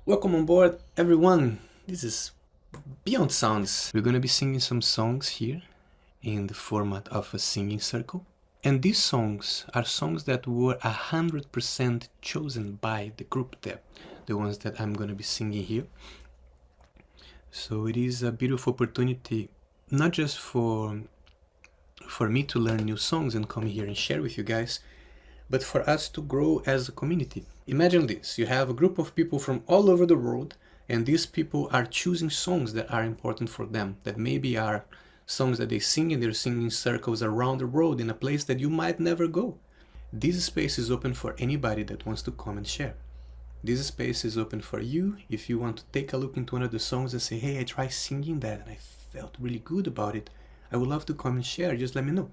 Welcome on board, everyone. This is Beyond Sounds. We're gonna be singing some songs here in the format of a singing circle. And these songs are songs that were 100% chosen by the group there, the ones that I'm gonna be singing here. So it is a beautiful opportunity, not just for me to learn new songs and come here and share with you guys, but for us to grow as a community. Imagine this, you have a group of people from all over the world, and these people are choosing songs that are important for them, that maybe are songs that they sing in their singing circles around the world in a place that you might never go. This space is open for anybody that wants to come and share. This space is open for you if you want to take a look into one of the songs and say, hey, I tried singing that and I felt really good about it. I would love to come and share, just let me know.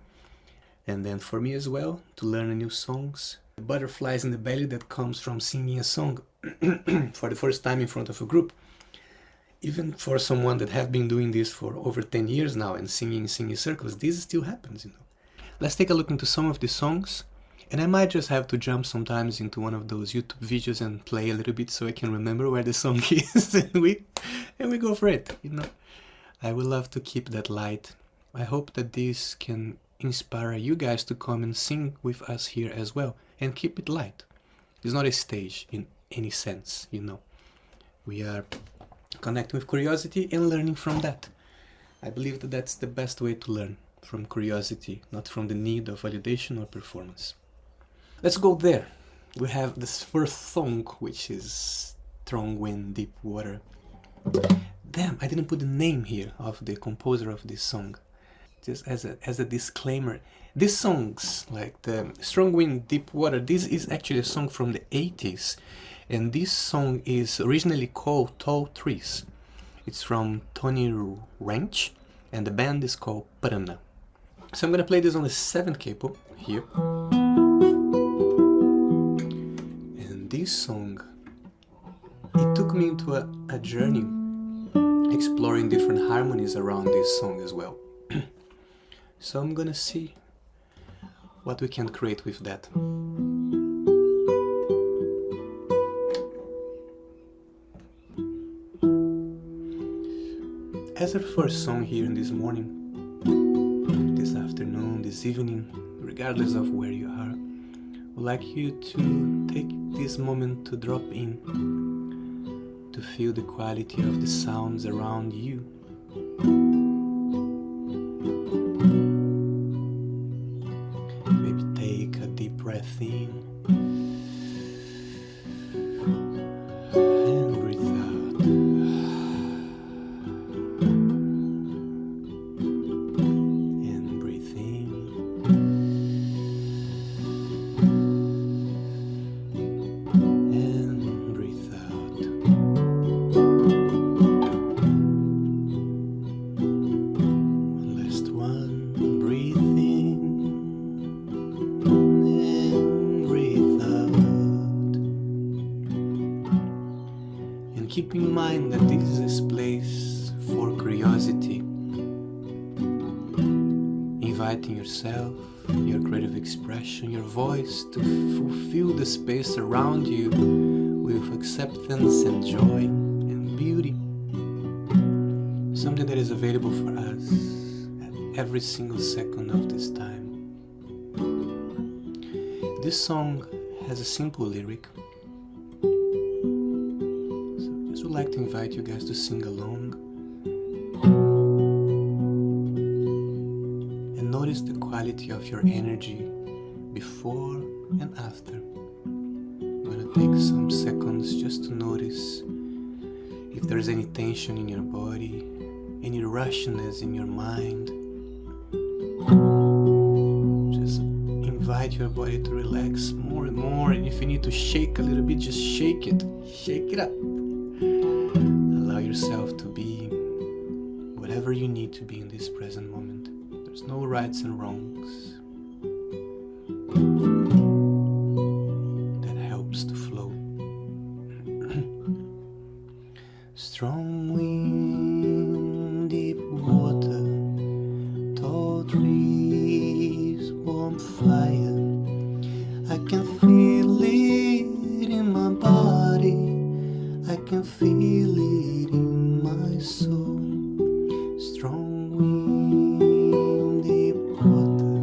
And then for me as well, to learn new songs, the butterflies in the belly that comes from singing a song for the first time in front of a group. Even for someone that have been doing this for over 10 years now and singing circles, this still happens, Let's take a look into some of the songs, and I might just have to jump sometimes into one of those YouTube videos and play a little bit so I can remember where the song is, and we go for it, I would love to keep that light. I hope that this can inspire you guys to come and sing with us here as well, and keep it light. It's not a stage in any sense, We are connecting with curiosity and learning from that. I believe that that's the best way to learn, from curiosity, not from the need of validation or performance. Let's go there. We have this first song, which is Strong Wind, Deep Water. Damn, I didn't put the name here of the composer of this song. Just as a disclaimer, these songs, like the Strong Wind, Deep Water, this is actually a song from the 80s. And this song is originally called Tall Trees. It's from Tony Ranch, and the band is called Prana. So I'm gonna play this on the 7th capo here. And this song, it took me into a journey exploring different harmonies around this song as well. So I'm gonna see what we can create with that. As our first song here in this morning, this afternoon, this evening, regardless of where you are, I would like you to take this moment to drop in, to feel the quality of the sounds around you. Maybe take a deep breath in and breathe out. And breathe in and breathe out. One last one. Breathe in and breathe out. And keep in mind that this is a place for curiosity. Inviting yourself, your creative expression, your voice to fulfill the space around you with acceptance and joy and beauty. Something that is available for us at every single second of this time. This song has a simple lyric. So I just would like to invite you guys to sing along. Notice the quality of your energy before and after. I'm gonna take some seconds just to notice if there's any tension in your body, any rushiness in your mind. Just invite your body to relax more and more, and if you need to shake a little bit, just shake it. Shake it up. Allow yourself to be whatever you need to be in this present moment. There's no rights and wrongs. That helps to flow. Strong wind, deep water, tall trees, warm fire. I can feel it in my body. I can can feel it in my soul. Strong wind, deep water,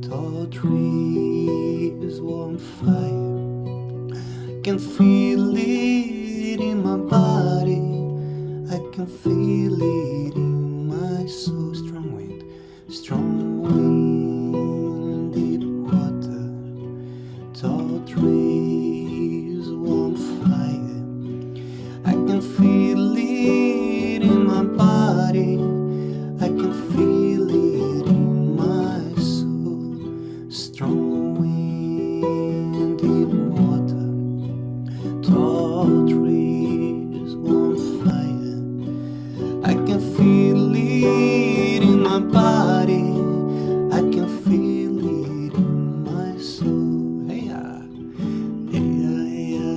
tall trees, warm fire. I can feel it in my body. I can feel it in my soul. Strong wind, deep water, tall trees, warm fire. I can feel it in my body. I can feel it in my soul. Strong wind, deep water, tall trees, warm fire. I can feel it in my body. I can feel it in my soul. Hey, hey, hey, hey,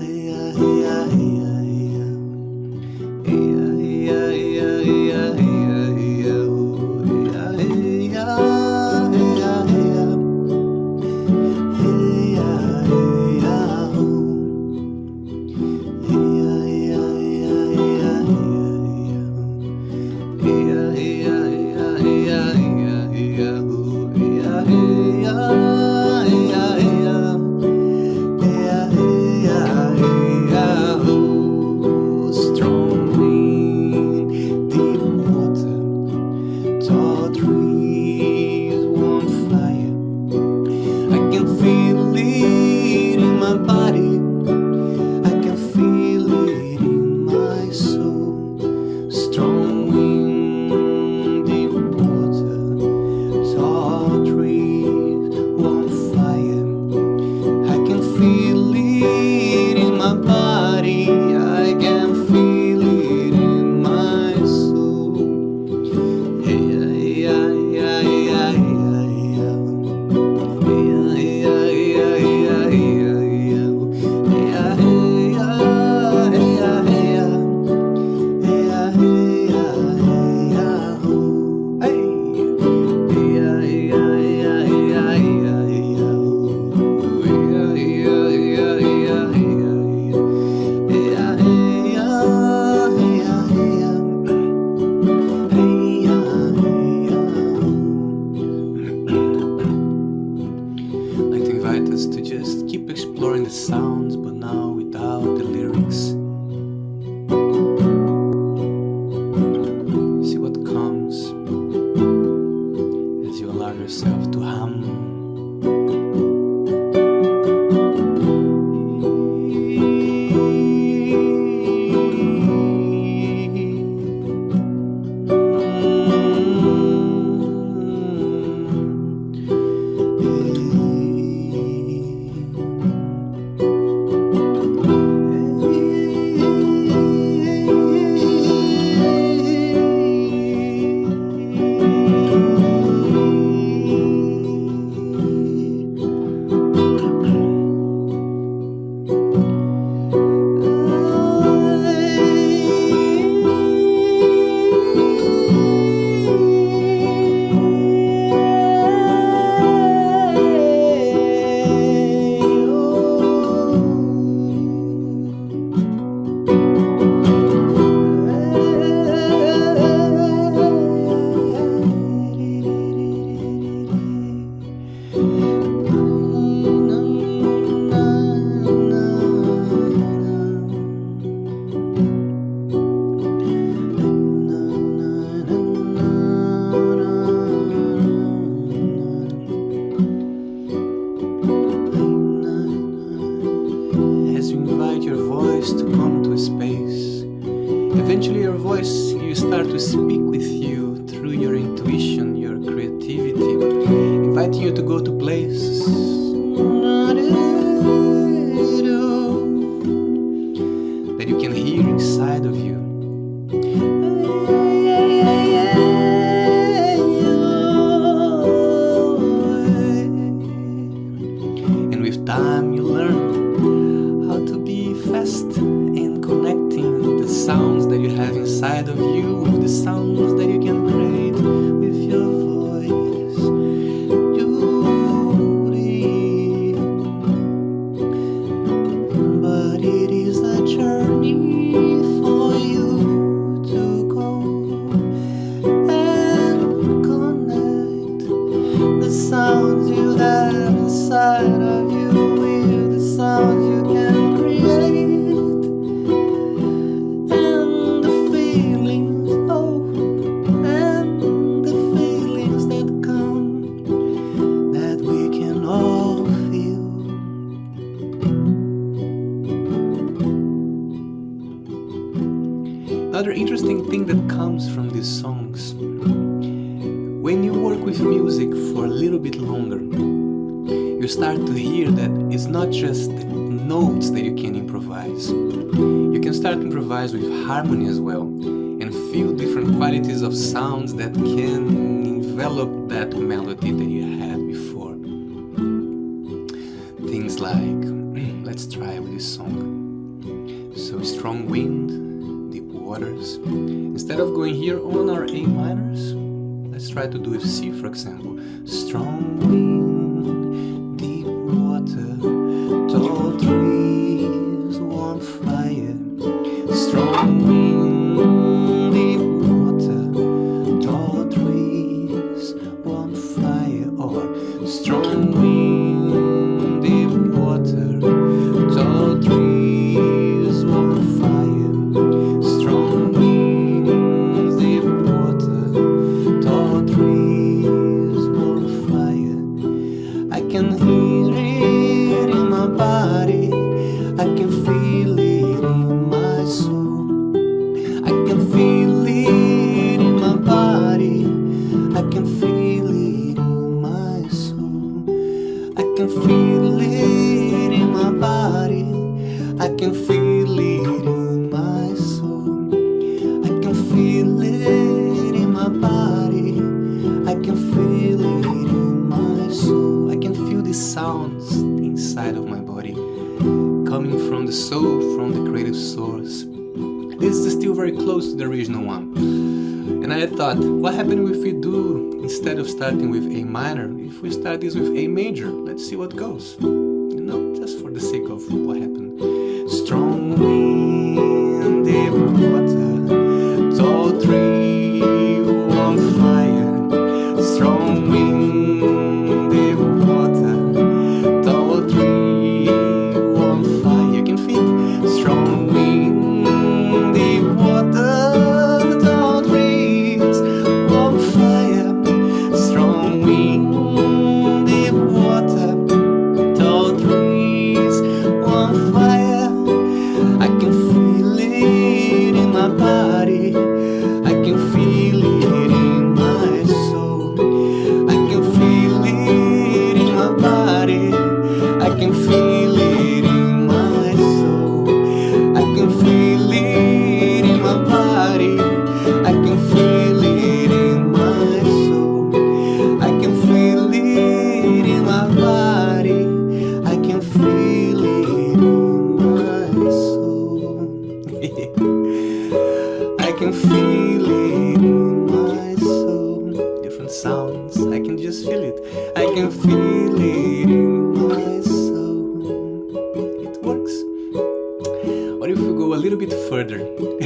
But it is a journey. Another interesting thing that comes from these songs, when you work with music for a little bit longer, you start to hear that it's not just the notes that you can improvise. You can start to improvise with harmony as well, and feel different qualities of sounds that can envelop that melody that you had before. Things like, let's try with this song. So strong wind, deep waters. Instead of going here on our A minors, let's try to do with C, for example. Strong wind, deep water, tall trees, warm fire. Strong wind, deep water, tall trees, warm fire. Or strong wind, deep water, tall trees, warm fire. Strong winds, deep water, tall trees, warm fire. I can hear it in my body, I can feel it in my soul. I can feel it in my body, I can feel it in my soul. I can feel it in my body, I can feel it in my soul. I can feel it in my body, I can feel it in my soul. I can feel the sounds inside of my body, coming from the soul, from the creative source. This is still very close to the original one. And I thought, what happened if we do, instead of starting with A minor, if we start this with A major? Let's see what goes. You know, just for the sake of what happened. Strong wind, deep water, tall tree, warm fire. Strong wind, deep water, tall tree, warm fire. You can feel strong wind, deep water, tall trees, warm fire. Strong wind, deep water, tall trees, warm fire. I can feel it in my body, I can feel it in my soul. I can feel it in my body, I can feel it in my soul. I can feel it in my body, I can feel it in my soul. I can feel it in my body, I can feel it in my soul. I can feel it in my soul. Different sounds, I can just feel it. I can feel it in my soul. It works. What if we go a little bit further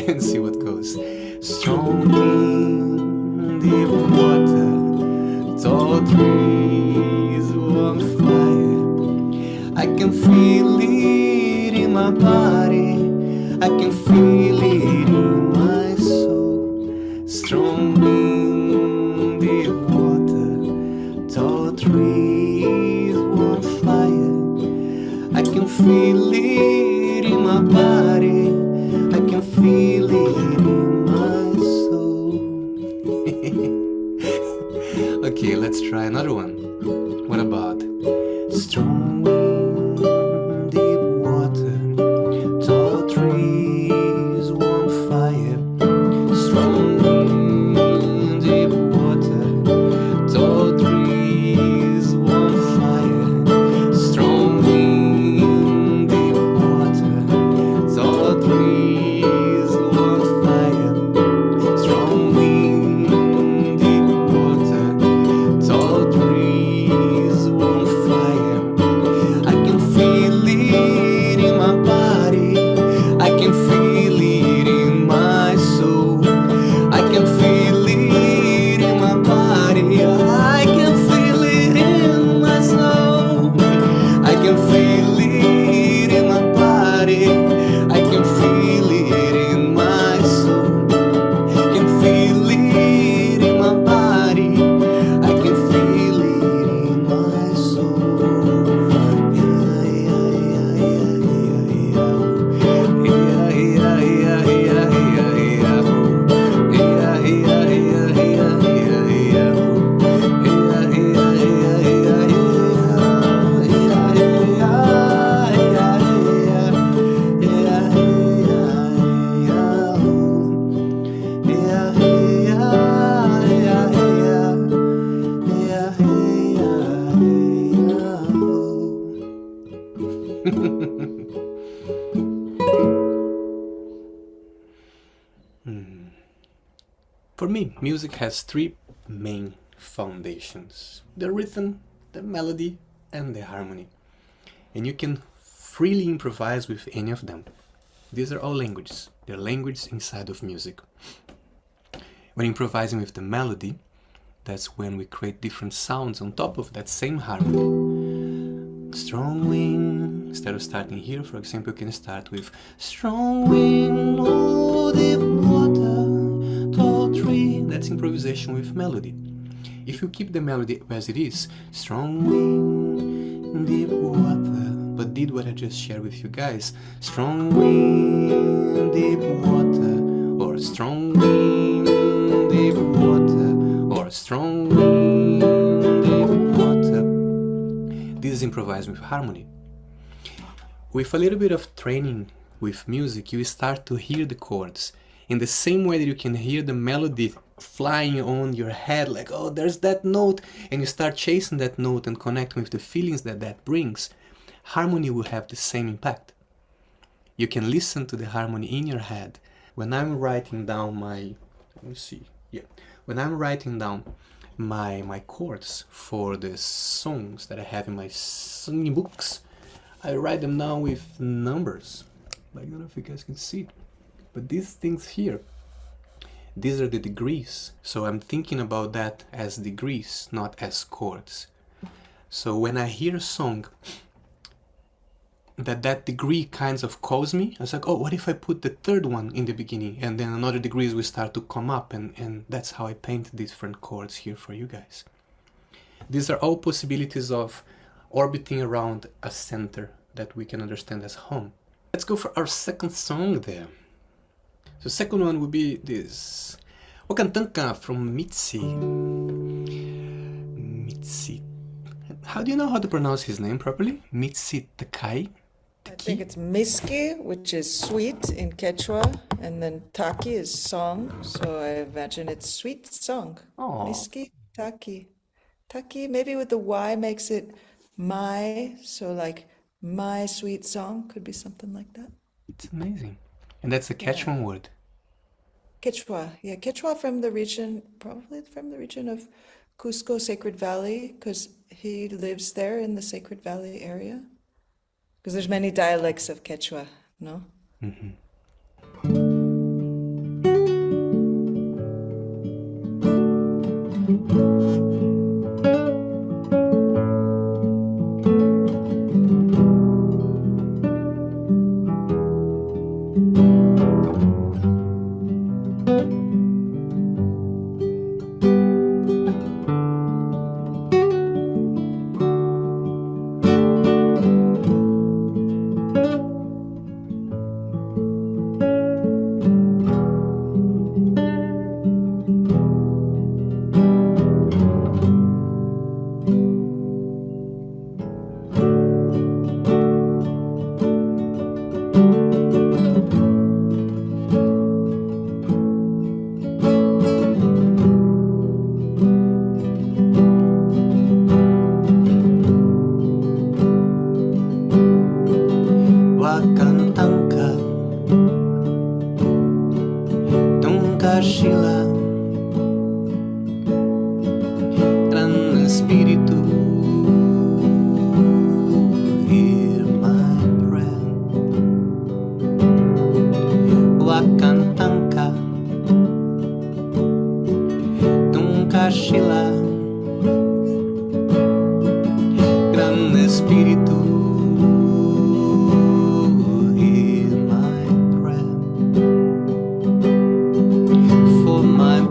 and see what goes? Strong wind, deep water, tall trees, warm fire. I can feel it in my body, I can feel it in my soul. Strong wind, deep water, tall trees, warm fire. I can feel it in my body, I can feel it in my soul. Okay, let's try another one. What about strong wind, deep water, tall trees, warm fire. For me, music has three main foundations: the rhythm, the melody, and the harmony. And you can freely improvise with any of them. These are all languages. They're languages inside of music. When improvising with the melody, that's when we create different sounds on top of that same harmony. Strong wind, instead of starting here, for example, you can start with strong wind, oh deep water, tall tree. That's improvisation with melody. If you keep the melody as it is, strong wind, deep water, but did what I just shared with you guys, strong wind, deep water, or strong wind, deep water, or strong wind, deep water. This is improvised with harmony. With a little bit of training with music, you start to hear the chords in the same way that you can hear the melody flying on your head, like, oh, there's that note, and you start chasing that note and connecting with the feelings that that brings. Harmony will have the same impact. You can listen to the harmony in your head. When I'm writing down when I'm writing down my chords for the songs that I have in my singing books, I write them down with numbers. I don't know if you guys can see it, but these things here, these are the degrees. So I'm thinking about that as degrees, not as chords. So when I hear a song that degree kinds of calls me, I was like, oh, what if I put the third one in the beginning, and then another degrees will start to come up, and that's how I paint different chords here for you guys. These are all possibilities of orbiting around a center that we can understand as home. Let's go for our second song there. So second one would be this Wakantanka from Miski. How do you know how to pronounce his name properly? Misk'i Takiy? I think it's Miski, which is sweet in Quechua, and then Takiy is song, so I imagine it's sweet song. Oh. Misk'i Takiy. Takiy, maybe with the Y makes it my, so like my sweet song, could be something like that. It's amazing. And that's a Quechuan word. Quechua, yeah, Quechua from the region, probably from the region of Cusco Sacred Valley, because he lives there in the Sacred Valley area. Because there's many dialects of Quechua, no? Mm-hmm. For my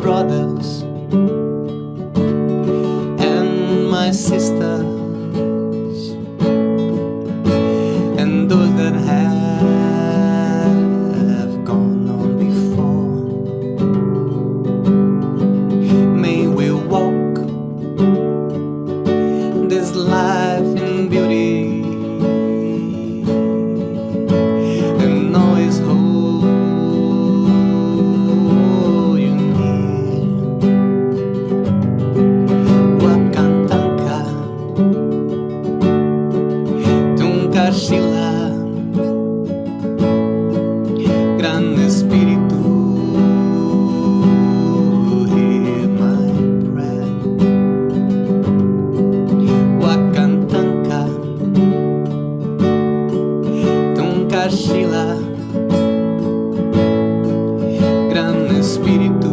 grande espíritu,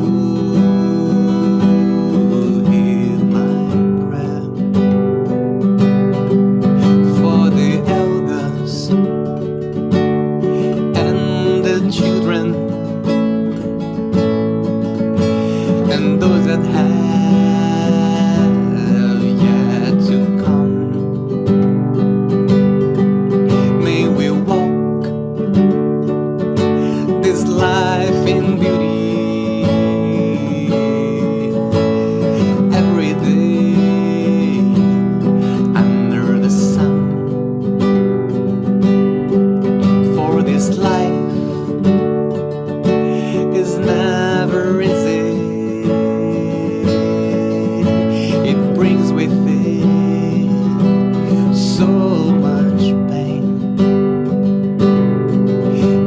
hear my prayer for the elders and the children and those that have yet to come. May we walk this life in beauty every day under the sun. For this life is never easy. It brings with it so much pain.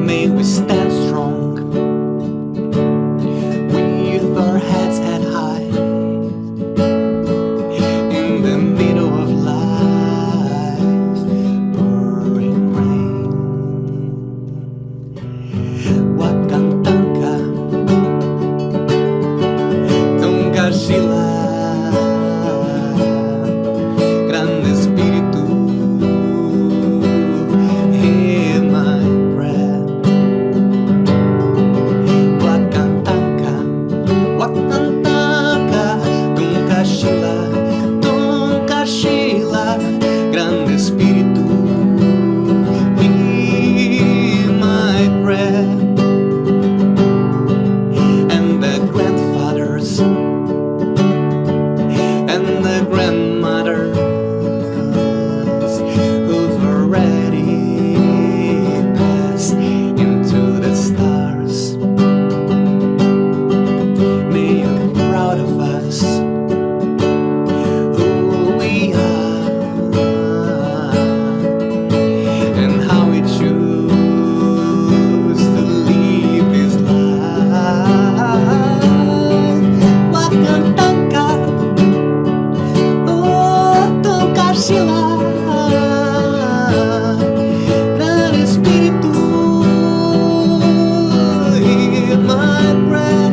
May we stand strong with our heads held high in the middle of life, pouring rain. Wakantanka, Tonkashila, grande espíritu, hear my prayer. Wakantanka, Wakantanka, Tonkashila, Tonkashila, grande espíritu, hear my prayer. And the grandfathers and the grandmothers who've already passed into the stars, may you're proud of us, who we are, and how we choose to live this life. Wakantanka, oh, Tonkashila, grande espíritu, hear my prayer.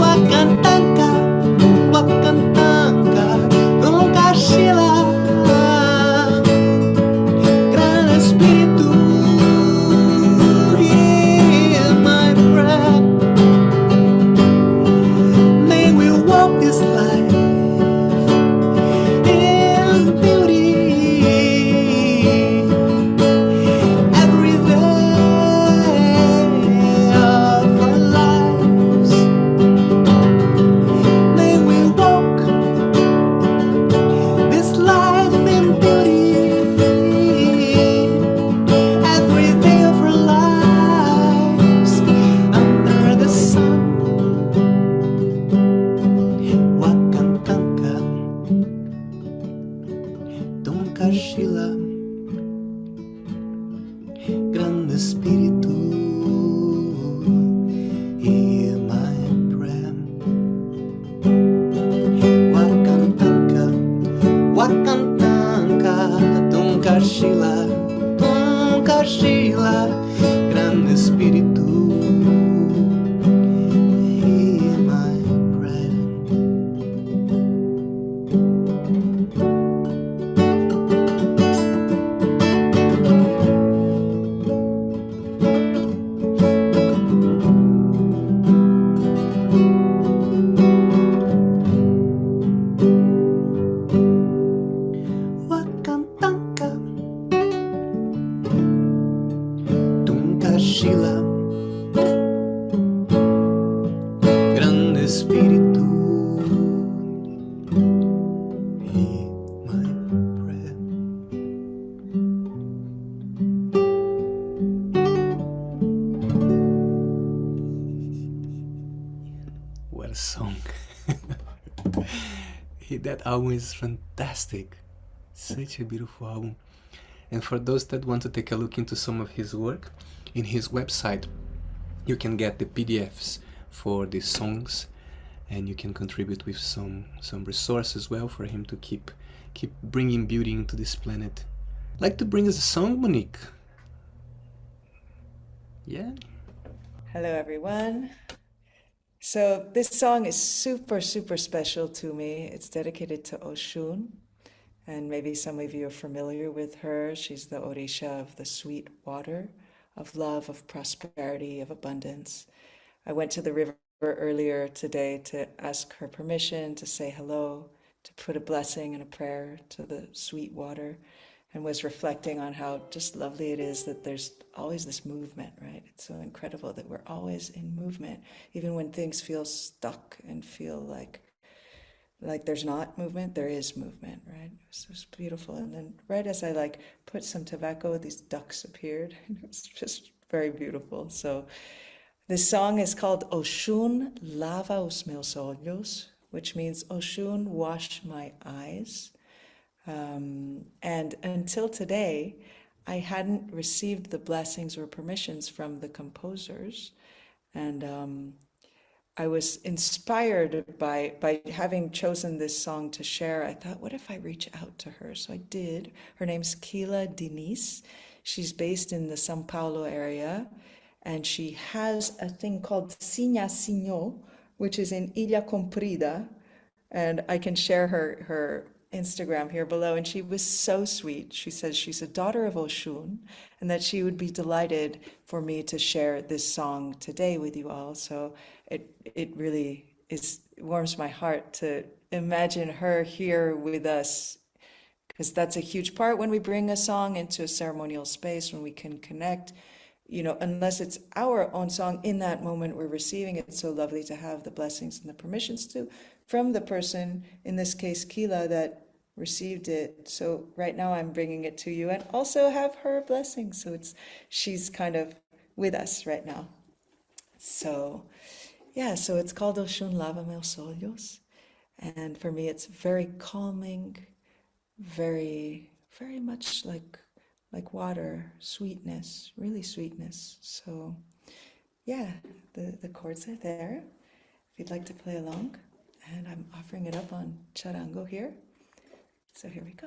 Wakantanka, Wakantanka, Tonkashila, grande espíritu, hear my prayer. May we walk this life in beauty every day of our lives. May we walk this life in beauty every day of our lives under the sun. Wakantanka, Tonkashila, grande espíritu, hear my prayer. Wakantanka, Wakantanka, Tonkashila, Tonkashila, grande espíritu, hear my prayer. Wakantanka, Tonkashila, grande espíritu, hear my prayer. What a song. That album is fantastic. Such a beautiful album. And for those that want to take a look into some of his work, in his website you can get the PDFs for these songs, and you can contribute with some resources as well for him to keep bringing beauty into this planet. Like to bring us a song, Monique? Yeah? Hello, everyone. So this song is super, super special to me. It's dedicated to Oshun, and maybe some of you are familiar with her. She's the Orisha of the sweet water, of love, of prosperity, of abundance. I went to the river earlier today to ask her permission to say hello, to put a blessing and a prayer to the sweet water, and was reflecting on how just lovely it is that there's always this movement, right? It's so incredible that we're always in movement, even when things feel stuck and feel like there's not movement, there is movement, right? It's just beautiful. And then right as I put some tobacco, these ducks appeared. It was just very beautiful. So this song is called Oxum Lava Meus Olhos, which means Oshun, wash my eyes. And until today, I hadn't received the blessings or permissions from the composers. And I was inspired by having chosen this song to share. I thought, what if I reach out to her? So I did. Her name's Keila Diniz. She's based in the São Paulo area, and she has a thing called Sinha, which is in Ilha Comprida. And I can share her Instagram here below. And she was so sweet. She says she's a daughter of Oshun and that she would be delighted for me to share this song today with you all. So it really warms my heart to imagine her here with us, because that's a huge part when we bring a song into a ceremonial space, when we can connect. Unless it's our own song in that moment we're receiving it, it's so lovely to have the blessings and the permissions from the person, in this case Keila, that received it. So right now I'm bringing it to you and also have her blessing. So she's kind of with us right now. So yeah, so it's called Oxum Lava Meus Olhos. And for me it's very calming, very, very much like water, sweetness, really sweetness. So yeah, the chords are there if you'd like to play along. And I'm offering it up on charango here. So here we go.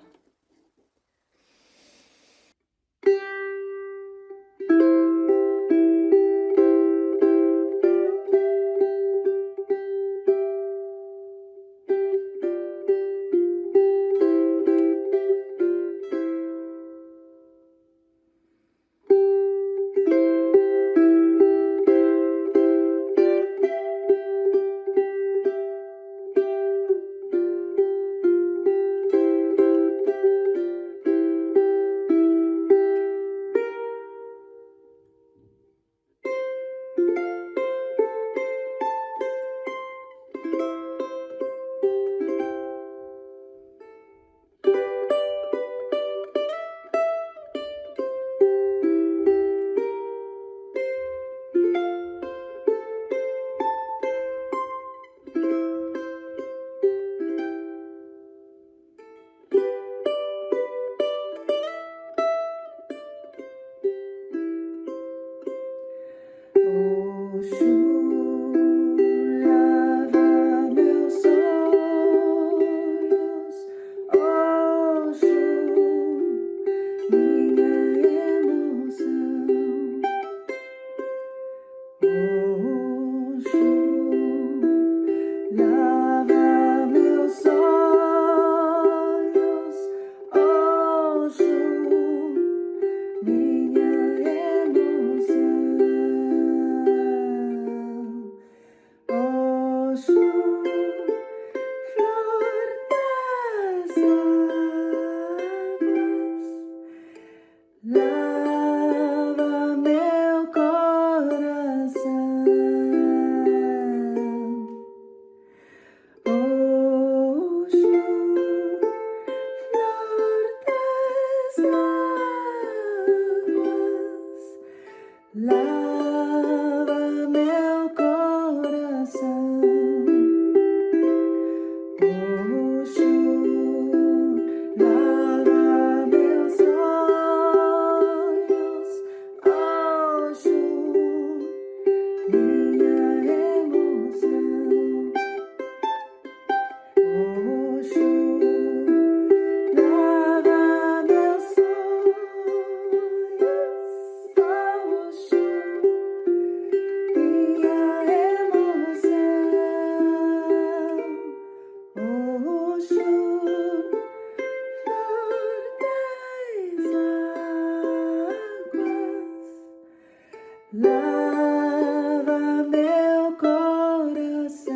Lava meu coração,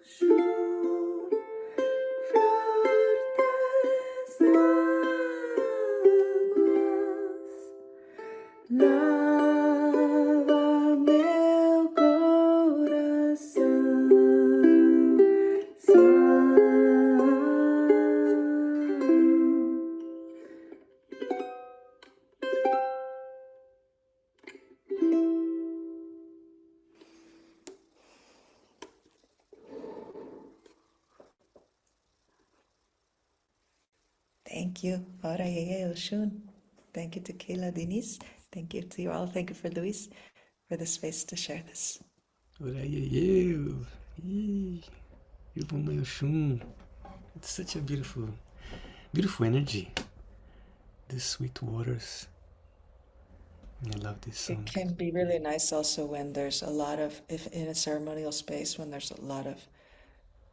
Oxum, flor das águas, lava meu coração, Santo. Thank you, Oxum. Thank you to Keila Diniz. Thank you to you all. Thank you for Luis for the space to share this. It's such a beautiful, beautiful energy. These sweet waters. I love this song. It can be really nice also when there's a lot of, if in a ceremonial space, when there's a lot of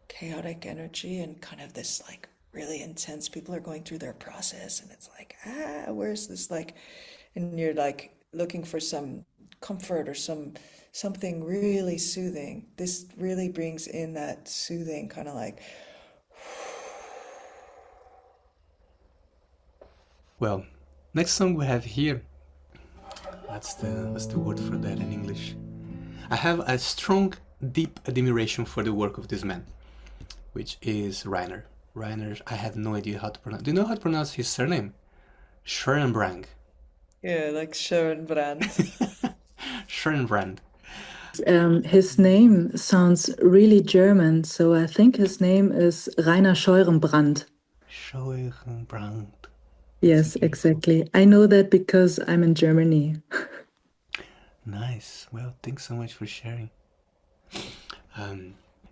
chaotic energy and kind of this like really intense, people are going through their process and it's like, where's this like, and you're like looking for some comfort or something really soothing. This really brings in that soothing kind of like. Well, next song we have here, what's the word for that in English? I have a strong, deep admiration for the work of this man, which is Rainer. Rainer, I have no idea how to pronounce. Do you know how to pronounce his surname? Scheurenbrand. Yeah, like Scheurenbrand. Scheurenbrand. His name sounds really German, so I think his name is Rainer Scheurenbrand. Scheurenbrand. Yes, exactly. I know that because I'm in Germany. Nice. Well, thanks so much for sharing.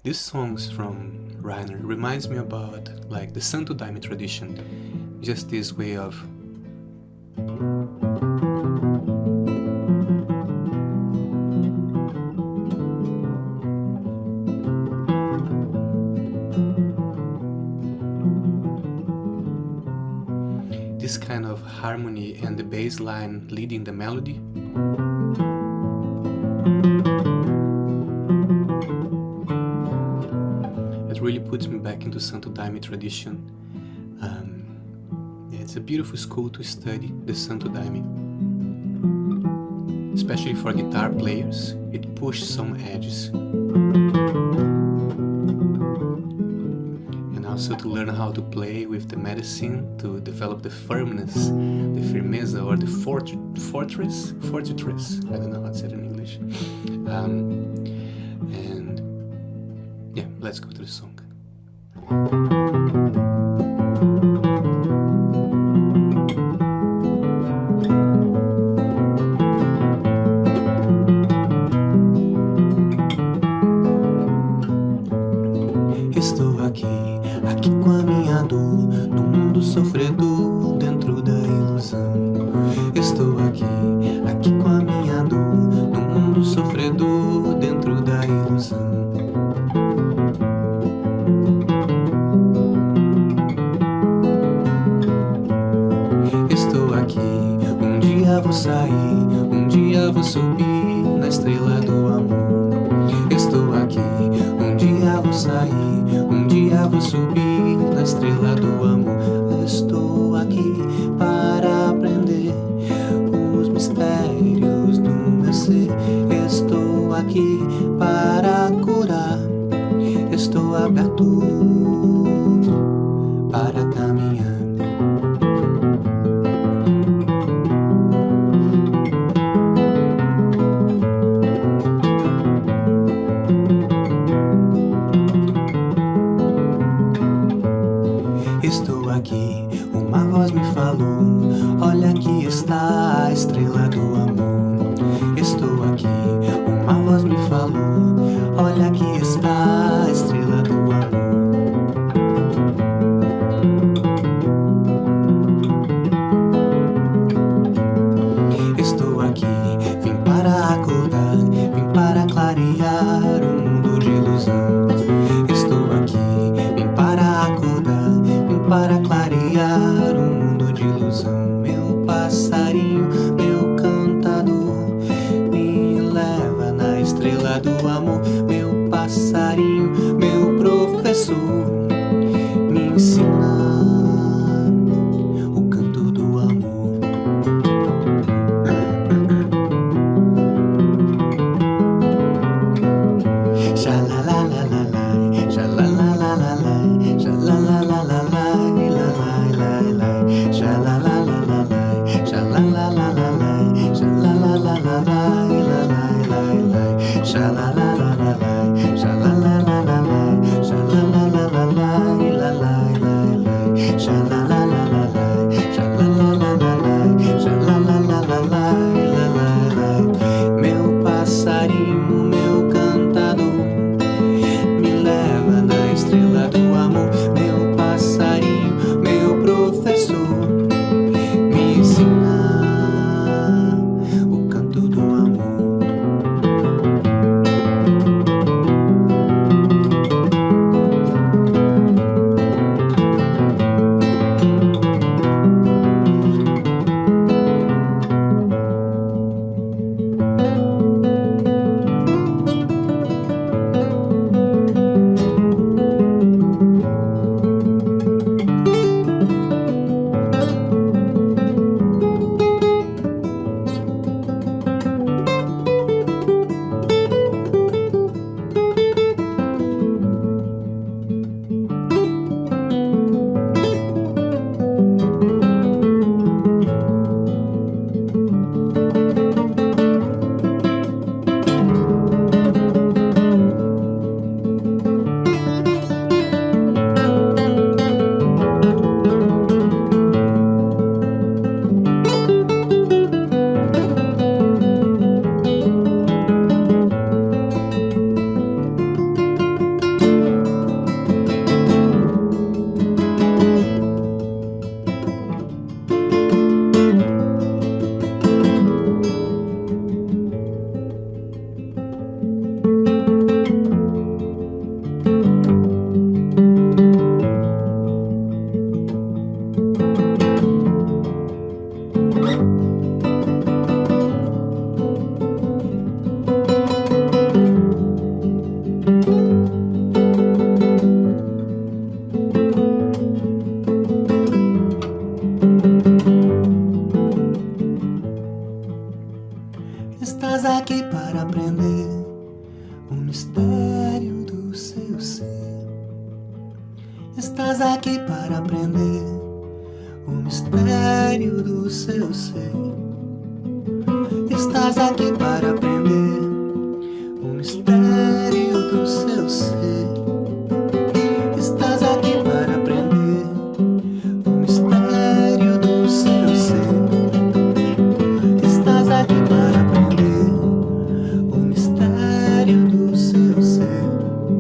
These songs from Rainer reminds me about like the Santo Daime tradition. Just this way of this kind of harmony and the bass line leading the melody. It really puts me back into Santo Daime tradition. It's a beautiful school to study, the Santo Daime. Especially for guitar players, it pushes some edges. And also to learn how to play with the medicine, to develop the firmness, the firmeza, or the fortress, I don't know how to say it in English. And yeah, let's go to the song. Estou aqui com a minha dor, no mundo sofredor, dentro da ilusão. Estou aqui com a minha dor, no mundo sofredor, dentro da ilusão. Estou aqui, um dia vou sair, um dia vou subir na estrela do amor. Estou aqui, um dia vou sair, um dia vou subir na estrela do amor. Estou aqui para aprender os mistérios do meu ser. Estou aqui para curar. Estou aberto para caminhar. Estou aqui, uma voz me falou, olha aqui está a estrela do amor. Estou aqui, uma voz me falou, olha aqui está a estrela do amor. passarinho, meu cantador, me leva na estrela do amor. Meu passarinho, meu professor, me ensina o canto do amor. Xalalalalai, xalalalalai, xalalalalai, lalai, xalalalalai, xalalalalai, xalalalalai, lalai, xalalalalai, xalalalalai, xalalalalai, lalai, xalalalalai, xalalalalai, xalalalalai, lalai. Meu passarinho, meu cantador, me leva na estrela do amor. Meu passarinho, meu professor, me ensina o canto do amor. Estás aqui para aprender o mistério do seu ser. Estás aqui para aprender o mistério do seu ser. Estás aqui para aprender o mistério do seu ser. Estás aqui para aprender o mistério do seu ser. Estás aqui para aprender o mistério do seu ser.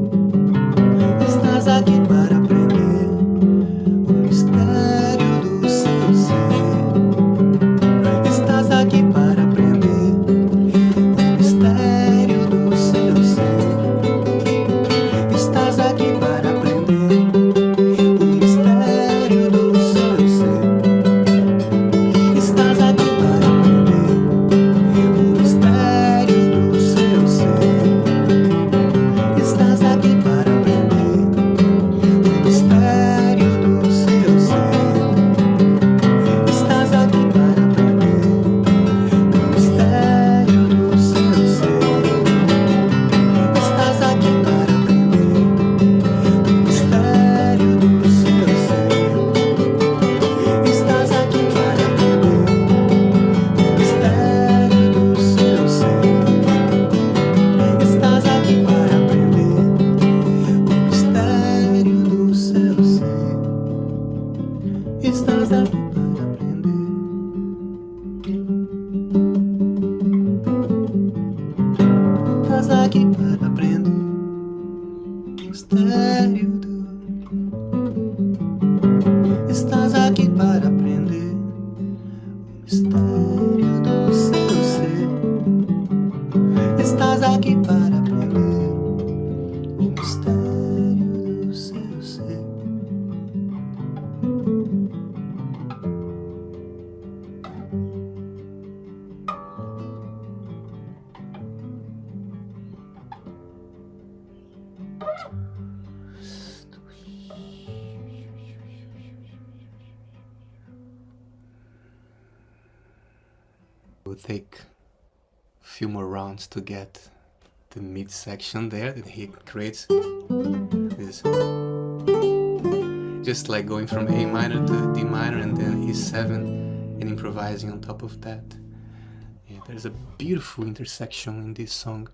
Estás aqui para aprender o mistério do seu ser. Estás aqui para aprender o mistério do seu ser. Estás aqui para aprender o mistério do seu ser. Estás aqui para aprender o mistério do seu ser. Estás aqui para aprender o mistério do seu ser. Estás aqui para aprender o mistério do seu ser. Estás aqui para aprender o mistério do seu ser. Estás aqui para aprender o mistério do seu ser. Estás aqui para aprender o mistério do seu ser. Estás aqui para aprender. Estás aqui para aprender o mistério do. Estás aqui para aprender o mistério do seu ser. Estás aqui para aprender o mistério do seu ser. We'll take a few more rounds to get the mid section there that he creates. This, just like going from A minor to D minor and then E7 and improvising on top of that. Yeah, there's a beautiful intersection in this song.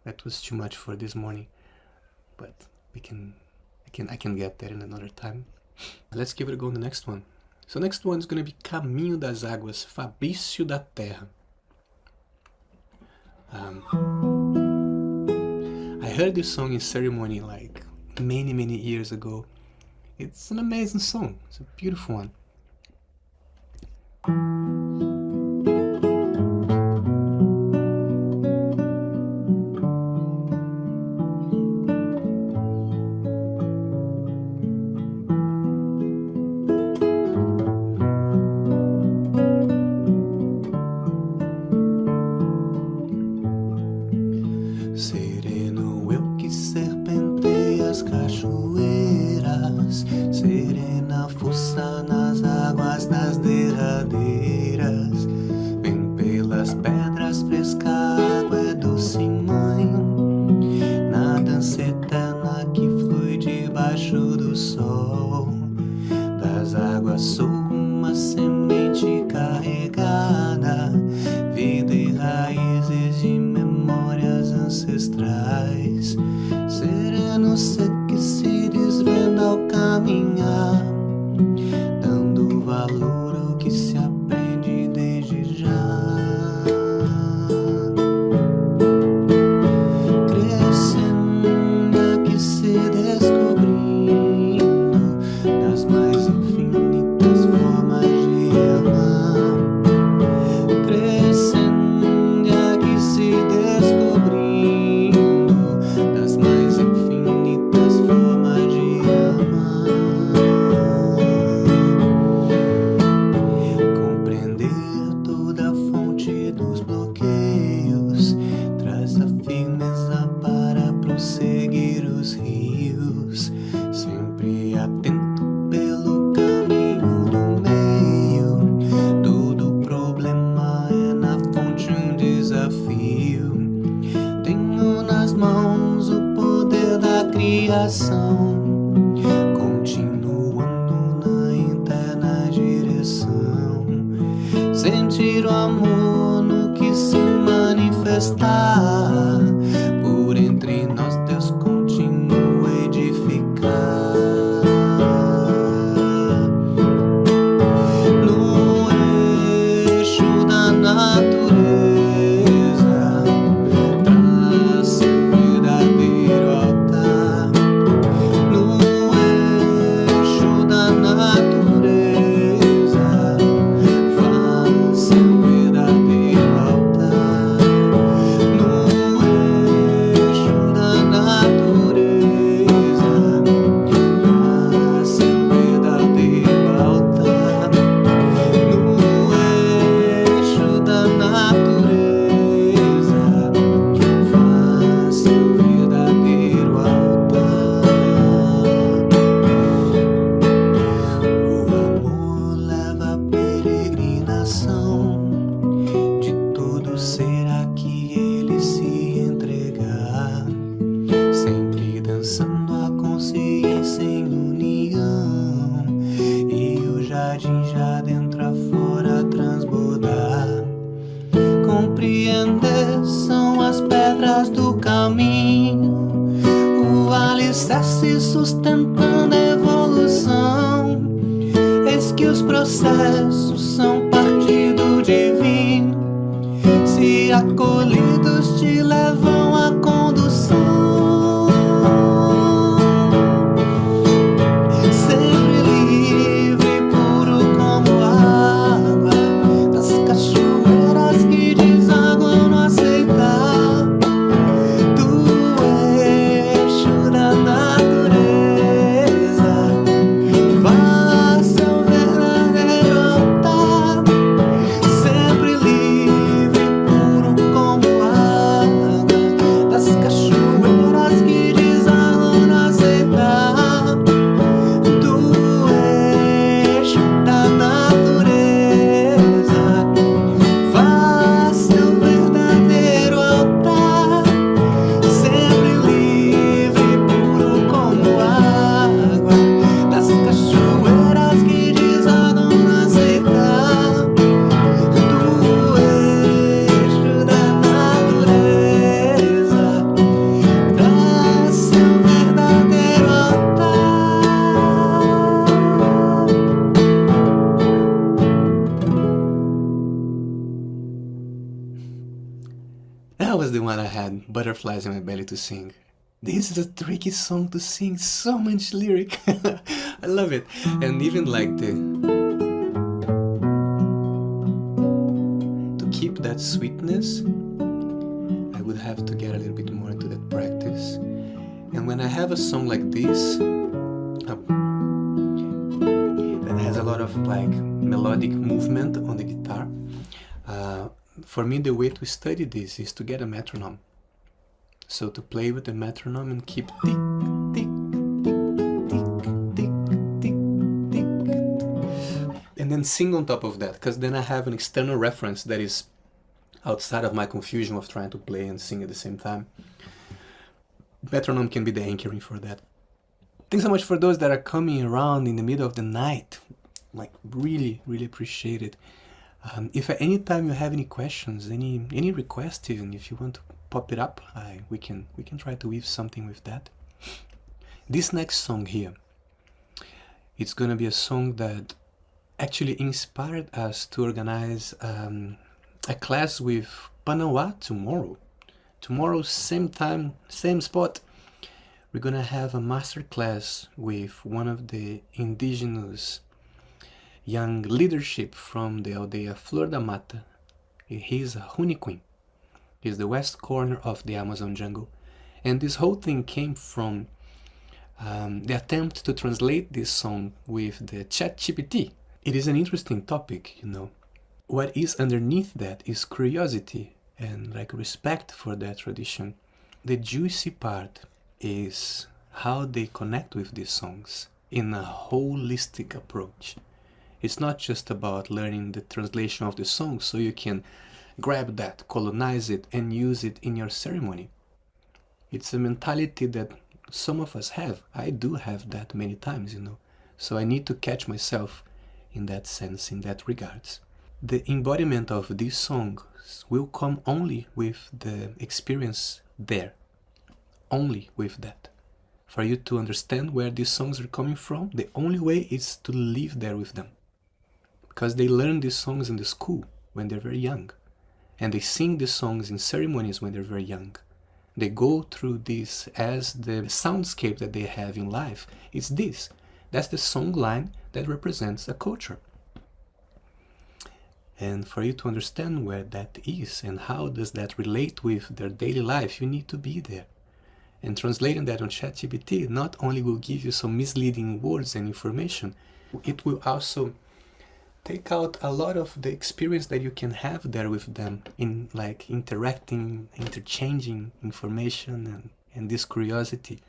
That was too much for this morning, but I can get there in another time. Let's give it a go on the next one. So next one is gonna be Caminho das Águas, Fabrício da Terra. I heard this song in Ceremonial like many years ago. It's an amazing song. It's a beautiful one. Continuando na interna direção, sentir o amor no que se manifestar, por entre nós Deus continua a edificar. No eixo da natureza traça o verdadeiro altar. No eixo da natureza faça o verdadeiro altar. No eixo da natureza faça o verdadeiro altar. No eixo da natureza faça o verdadeiro altar. O amor leva a peregrinação de todo ser a que ele se entregar, sempre dançando a consciência em união, e o jardim já dentro a fora transbordar. Compreender são as pedras do caminho, o alicerce sustentando a evolução. Eis que os processos são parte do divino, se acolhidos te levam à condução. Sempre livre, puro como água, das cachoeiras que desaguam no aceitar do eixo da natureza. Faça o verdadeiro altar. That was the one I had butterflies in my belly to sing. This is a tricky song to sing, so much lyric. I love it. And even like to keep that sweetness, I would have to get a little bit more into that practice. And when I have a song like this, that has a lot of like melodic movement on the guitar, for me the way to study this is to get a metronome. So to play with the metronome and keep tick, tick, tick, tick, tick, tick, tick, and then sing on top of that, because then I have an external reference that is outside of my confusion of trying to play and sing at the same time. Metronome can be the anchoring for that. Thanks so much for those that are coming around in the middle of the night. Like really, really appreciate it. If at any time you have any questions, any requests, even if you want to pop it up, we can try to weave something with that. This next song here, it's gonna be a song that actually inspired us to organize a class with Panawa tomorrow. Tomorrow, same time, same spot. We're gonna have a master class with one of the indigenous young leadership from the Aldeia Flor da Mata. He's a Huni Kuin. He's the west corner of the Amazon jungle. And this whole thing came from the attempt to translate this song with the ChatGPT. It is an interesting topic, you know. What is underneath that is curiosity and like respect for that tradition. The juicy part is how they connect with these songs in a holistic approach. It's not just about learning the translation of the song so you can grab that, colonize it, and use it in your ceremony. It's a mentality that some of us have. I do have that many times, you know. So I need to catch myself in that sense, in that regards. The embodiment of these songs will come only with the experience there. Only with that. For you to understand where these songs are coming from, the only way is to live there with them. Because they learn these songs in the school when they're very young. And they sing these songs in ceremonies when they're very young. They go through this as the soundscape that they have in life. It's this. That's the song line that represents a culture. And for you to understand where that is and how does that relate with their daily life, you need to be there. And translating that on ChatGPT not only will give you some misleading words and information, it will also take out a lot of the experience that you can have there with them in like interacting, interchanging information and this curiosity.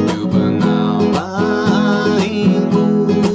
Yube Nawa Aîbu.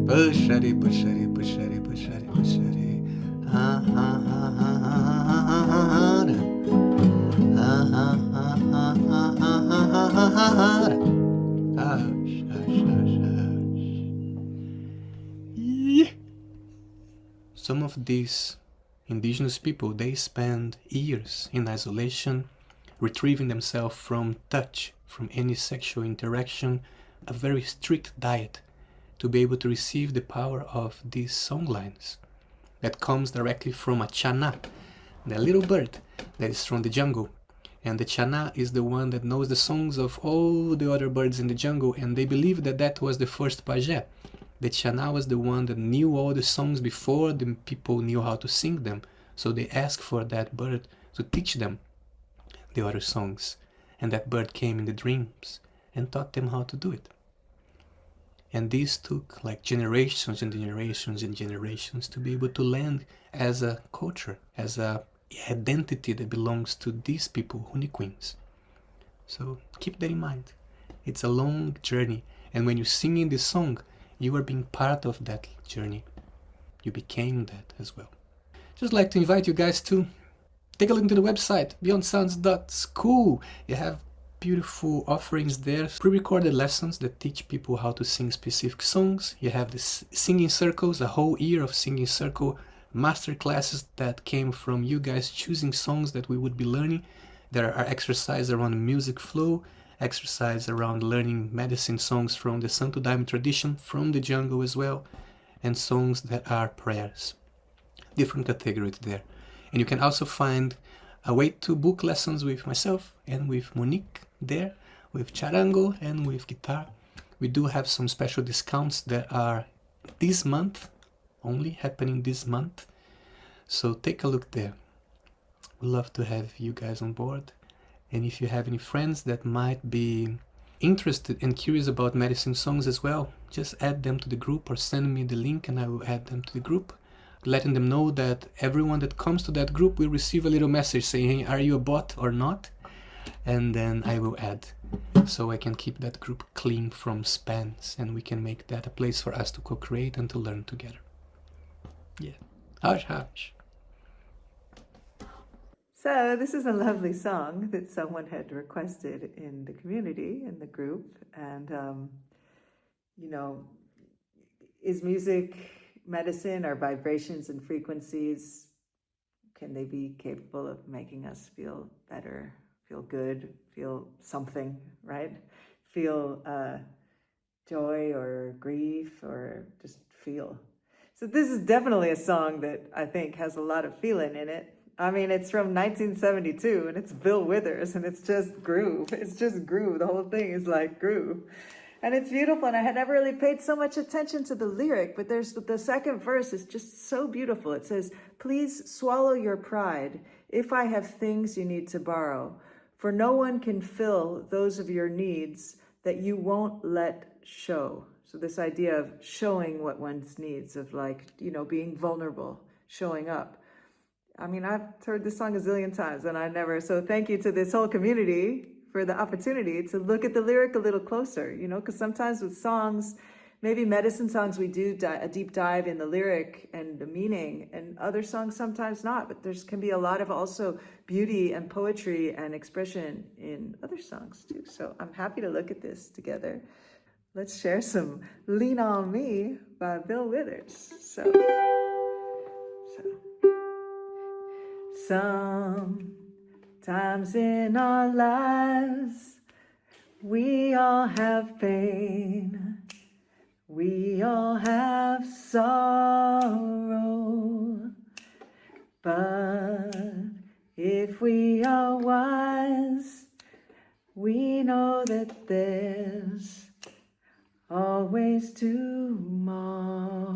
Very city. Pushare. Ah, ah, ah, ah, ah, ah, ah, Some of these indigenous people, they spend years in isolation, retrieving themselves from touch, from any sexual interaction, a very strict diet to be able to receive the power of these songlines that comes directly from a Txana, the little bird that is from the jungle. And the Txana is the one that knows the songs of all the other birds in the jungle, and they believe that that was the first pajé. The Txana was the one that knew all the songs before the people knew how to sing them, so they asked for that bird to teach them the other songs, and that bird came in the dreams and taught them how to do it. And this took like generations and generations and generations to be able to land as a culture, as a identity that belongs to these people, Huni Queens. So keep that in mind. It's a long journey, and when you're singing this song, you are being part of that journey. You became that as well. Just like to invite you guys to take a look into the website, beyondsounds.school. You have beautiful offerings there, pre-recorded lessons that teach people how to sing specific songs. You have the singing circles, a whole year of singing circle master classes that came from you guys choosing songs that we would be learning. There are exercises around music flow, exercise around learning medicine songs from the Santo Daime tradition, from the jungle as well, and songs that are prayers. Different categories there. And you can also find a way to book lessons with myself and with Monique there, with charango and with guitar. We do have some special discounts that are this month, only happening this month. So take a look there. We'd love to have you guys on board. And if you have any friends that might be interested and curious about medicine songs as well, just add them to the group or send me the link and I will add them to the group, letting them know that everyone that comes to that group will receive a little message saying, hey, are you a bot or not? And then I will add, so I can keep that group clean from spams and we can make that a place for us to co-create and to learn together. Yeah. Hush, hush. So this is a lovely song that someone had requested in the community, in the group. And, is music medicine? Or vibrations and frequencies, can they be capable of making us feel better, feel good, feel something, right? Feel joy or grief or just feel. So this is definitely a song that I think has a lot of feeling in it. I mean, it's from 1972 and it's Bill Withers and it's just groove. It's just groove. The whole thing is like groove. And it's beautiful. And I had never really paid so much attention to the lyric, but there's the second verse is just so beautiful. It says, please swallow your pride if I have things you need to borrow, for no one can fill those of your needs that you won't let show. So this idea of showing what one's needs, of like, being vulnerable, showing up. I mean, I've heard this song a zillion times and so thank you to this whole community for the opportunity to look at the lyric a little closer, because sometimes with songs, maybe medicine songs, we do a deep dive in the lyric and the meaning, and other songs sometimes not, but there can be a lot of also beauty and poetry and expression in other songs too. So I'm happy to look at this together. Let's share some Lean On Me by Bill Withers. Sometimes in our lives, we all have pain, we all have sorrow, but if we are wise, we know that there's always tomorrow.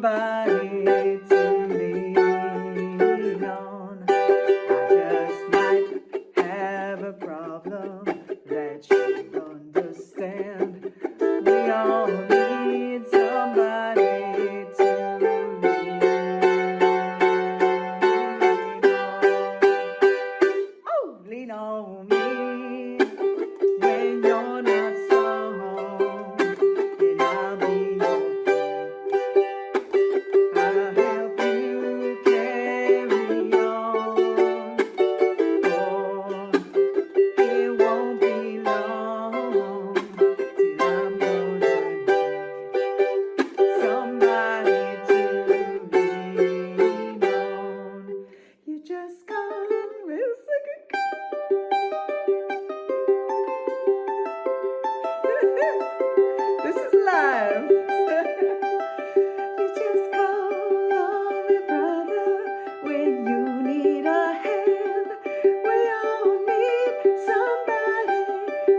somebody to lean on. I just might have a problem that you understand. We all need somebody to lean on me when you're not strong, and I'll be your friend. I'll help you carry on, for it won't be long till I'm gonna need somebody to lean on. You just call real second. This is live. You just call on me, brother, when you need a hand. We all need somebody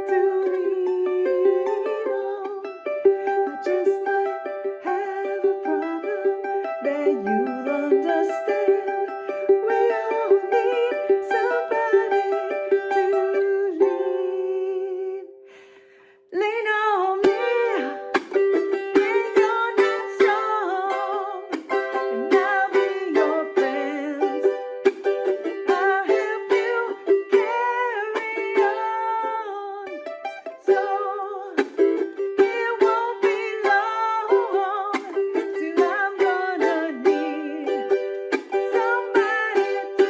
to lean on. I just might have a problem that you'll understand. We all need somebody to lean on me when you're not strong, and I'll be your friend. I'll help you carry on, so it won't be long till I'm gonna need somebody to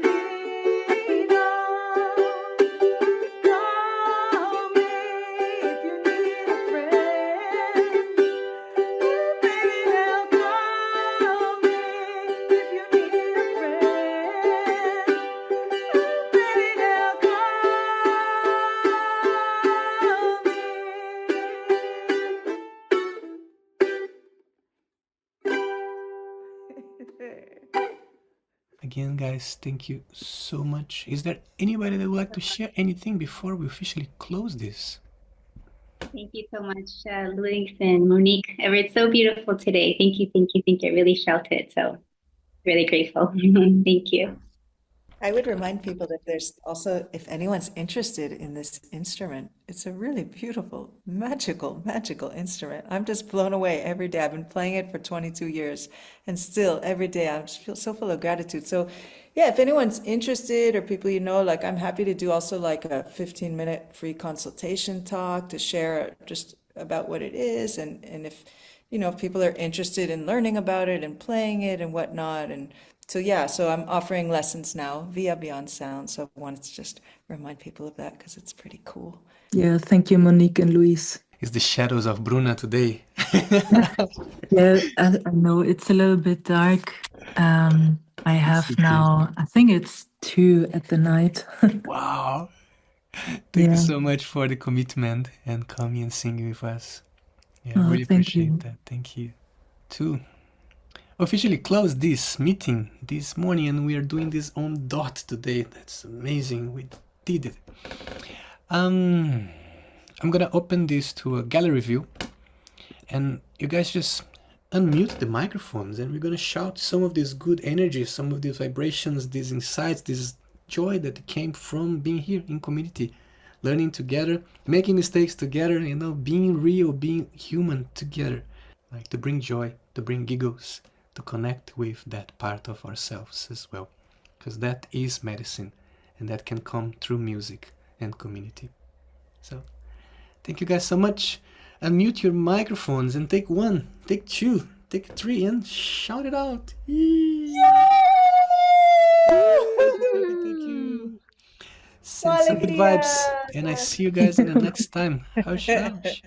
lean on. Call me if you need a friend. Oh, baby, now call me if you need a friend. Oh, baby, now call me. Again, guys, thank you so much. Is there anybody that would like to share anything before we officially close this? Thank you so much, Luis and Monique. It's so beautiful today. Thank you, thank you, thank you. I really felt it, so really grateful. Thank you. I would remind people that there's also, if anyone's interested in this instrument, it's a really beautiful, magical instrument. I'm just blown away every day. I've been playing it for 22 years, and still every day I just feel so full of gratitude. So yeah, if anyone's interested or people you know, like I'm happy to do also like a 15-minute free consultation talk to share just about what it is, and if if people are interested in learning about it and playing it and whatnot. And so yeah, so I'm offering lessons now via Beyond Sound. So I wanted to just remind people of that because it's pretty cool. Yeah, thank you, Monique and Luis. It's the shadows of Bruna today. Yeah, I know it's a little bit dark. I have okay. now, I think it's 2 at the night. Wow. Thank you Yeah. so much for the commitment and coming and singing with us. Yeah, I Oh, really thank appreciate you. that. Thank you. To officially close this meeting this morning, and we are doing this on dot today. That's amazing. We did it. I'm gonna open this to a gallery view, and you guys just unmute the microphones, and we're gonna shout some of this good energy, some of these vibrations, these insights, this joy that came from being here in community, learning together, making mistakes together, being real, being human together, like to bring joy, to bring giggles, to connect with that part of ourselves as well, because that is medicine, and that can come through music and community. So thank you guys so much. Unmute your microphones and take 1, take 2, take 3, and shout it out. Thank you. Send some good vibes, and I see you guys in the next time. Hush, hush.